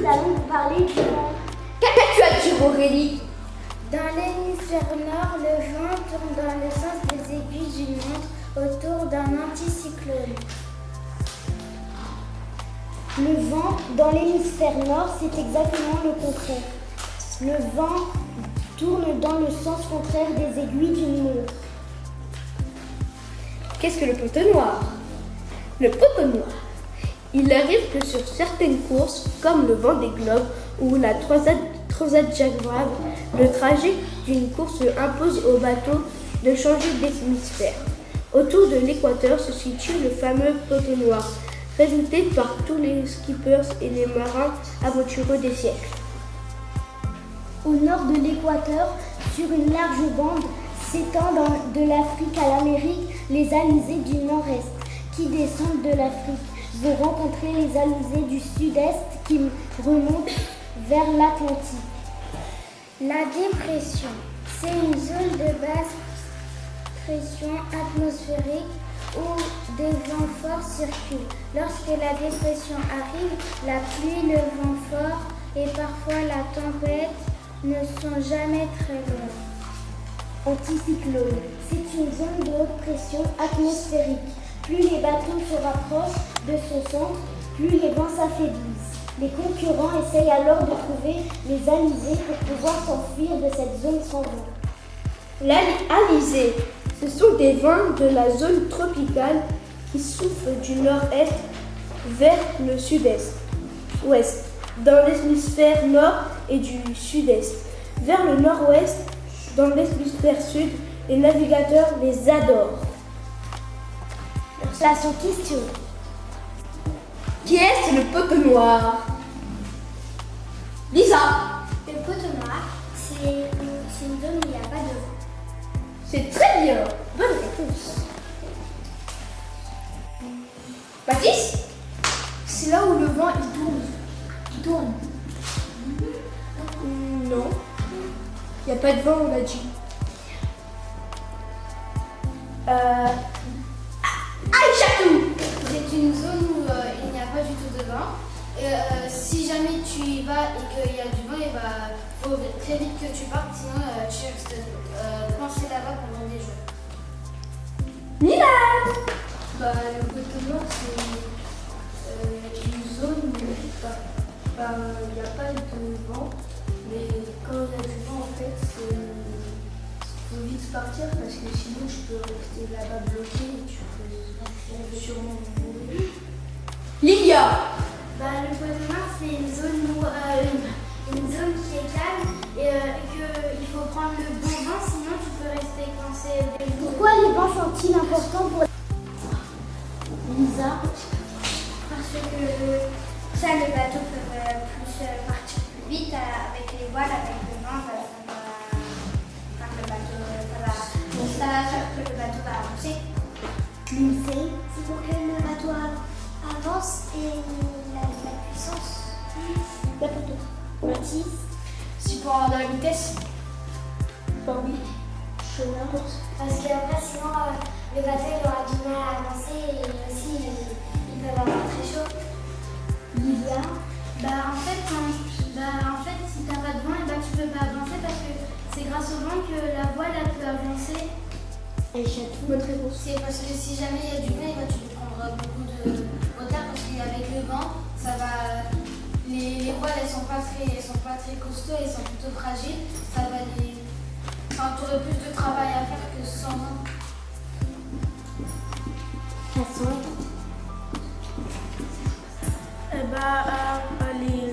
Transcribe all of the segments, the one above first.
allons vous parler du vent. Qu'est-ce que tu as dit, Aurélie? Dans l'hémisphère nord, le vent tourne dans le sens des aiguilles d'une montre autour d'un anticyclone. Le vent dans l'hémisphère nord, c'est exactement le contraire. Le vent tourne dans le sens contraire des aiguilles d'une montre. Qu'est-ce que le poteau noir? Le poteau noir. Il arrive que sur certaines courses, comme le Vendée Globe ou la Transat Jacques Vabre, le trajet d'une course impose au bateau de changer d'hémisphère. Autour de l'équateur se situe le fameux poteau noir, rajouté par tous les skippers et les marins aventureux des siècles. Au nord de l'équateur, sur une large bande, s'étendent de l'Afrique à l'Amérique les alizés du nord-est qui descendent de l'Afrique. Vont rencontrer les alizés du sud-est qui remontent vers l'Atlantique. La dépression, c'est une zone de basse pression atmosphérique où des vents forts circulent. Lorsque la dépression arrive, la pluie, le vent fort et parfois la tempête ne sont jamais très longs. Anticyclone, c'est une zone de haute pression atmosphérique. Plus les bateaux se rapprochent de son centre, plus les vents s'affaiblissent. Les concurrents essayent alors de trouver les alizés pour pouvoir s'enfuir de cette zone sans vent. L'alizé, ce sont des vents de la zone tropicale qui soufflent du nord-est vers le sud-est, ouest, dans l'hémisphère nord et du sud-est, vers le nord-ouest, dans l'hémisphère sud. Les navigateurs les adorent. Place en question. Qui est le poteau noir? Lisa. Le poteau noir, c'est une zone où il n'y a pas de vent. C'est très bien. Bonne réponse. Baptiste? C'est là où le vent il tourne. Il tourne. Non. Il n'y a pas de vent, on l'a dit. Aïchatou! C'est une zone où il n'y a pas du tout de vent. Si jamais tu y vas et qu'il y a du vent, il faut très vite que tu partes, sinon tu restes coincé là-bas pendant des jours. Milan! Le poteau noir, c'est une zone où il n'y a pas de vent, mais quand il y a du vent, en fait, il faut vite partir parce que sinon tu peux rester là-bas bloqué et tu peux sûrement mourir. Lilia! Le poteau noir, c'est une zone qui est calme et qu'il faut prendre le bon vent, sinon tu peux rester coincé. Pourquoi les vents sont-ils importants pour Lisa? Parce que ça, les bateaux peuvent plus partir plus vite avec les voiles, avec le vent, ça va faire que le bateau va avancer. Lindsay, c'est pour que le bateau avance et la puissance. La poteau. Mathis. C'est pour avoir de la vitesse. Oui. Parce qu'après, sinon, le bateau il aura du mal à avancer et aussi ils peuvent avoir très chaud. Lilia. En fait, si tu n'as pas de vent, tu peux pas avancer parce que c'est grâce au vent que la voile elle peut avancer. Bonne réponse. C'est parce que si jamais il y a du vent, tu peux prendre beaucoup de retard parce qu'avec le vent, ça va. Les voiles elles sont pas très costauds, elles sont plutôt fragiles. Ça va les. Enfin, tu aurais plus de travail à faire que sans vent.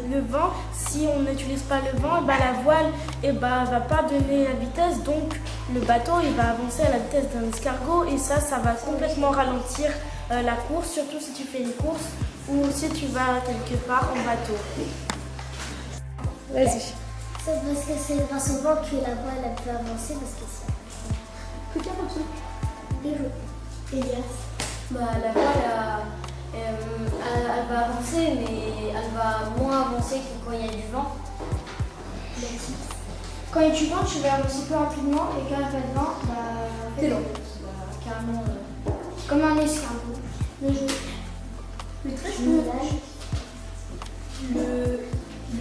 Le vent, si on n'utilise pas le vent, la voile va pas donner la vitesse, donc le bateau il va avancer à la vitesse d'un escargot et ça va complètement ralentir la course, surtout si tu fais une course ou si tu vas quelque part en bateau. Vas-y. C'est parce que c'est grâce au vent que la voile elle peut avancer parce que ça. Écoutez un peu. Elias. La voile, elle va avancer, mais elle va moins avancer que quand il y a du vent. Quand il y a du vent, tu vas avancer plus rapidement et quand il n'y a pas de vent, C'est long. Carrément. comme un escargot. Le jeu. Le très Le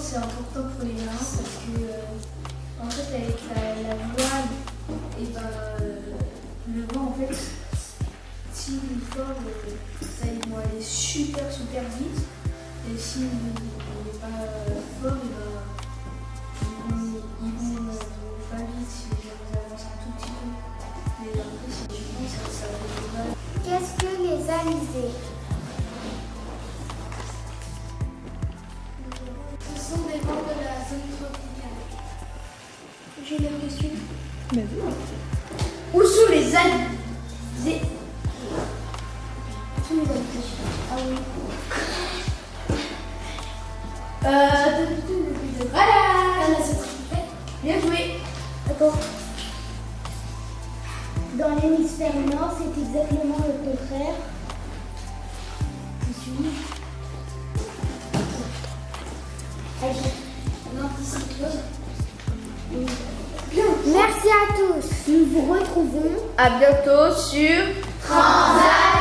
c'est important pour les marins parce que en fait avec la voile, et le vent en fait, s'il est fort, ça, ils vont aller super vite. Et s'il n'est pas fort, ils vont pas vite, ils avancent un tout petit peu. Mais après, si je pense, ça va être mal. Qu'est-ce que les alizés? Ce sont des vents de la zone tropicale. J'ai une question. Vas-y. Où sont les alizés? Où sont les alizés? Ah oui. Voilà. Bien joué. D'accord. Dans l'hémisphère nord, c'est exactement le contraire. Je suis. Merci à tous. Nous vous retrouvons À bientôt sur Transat.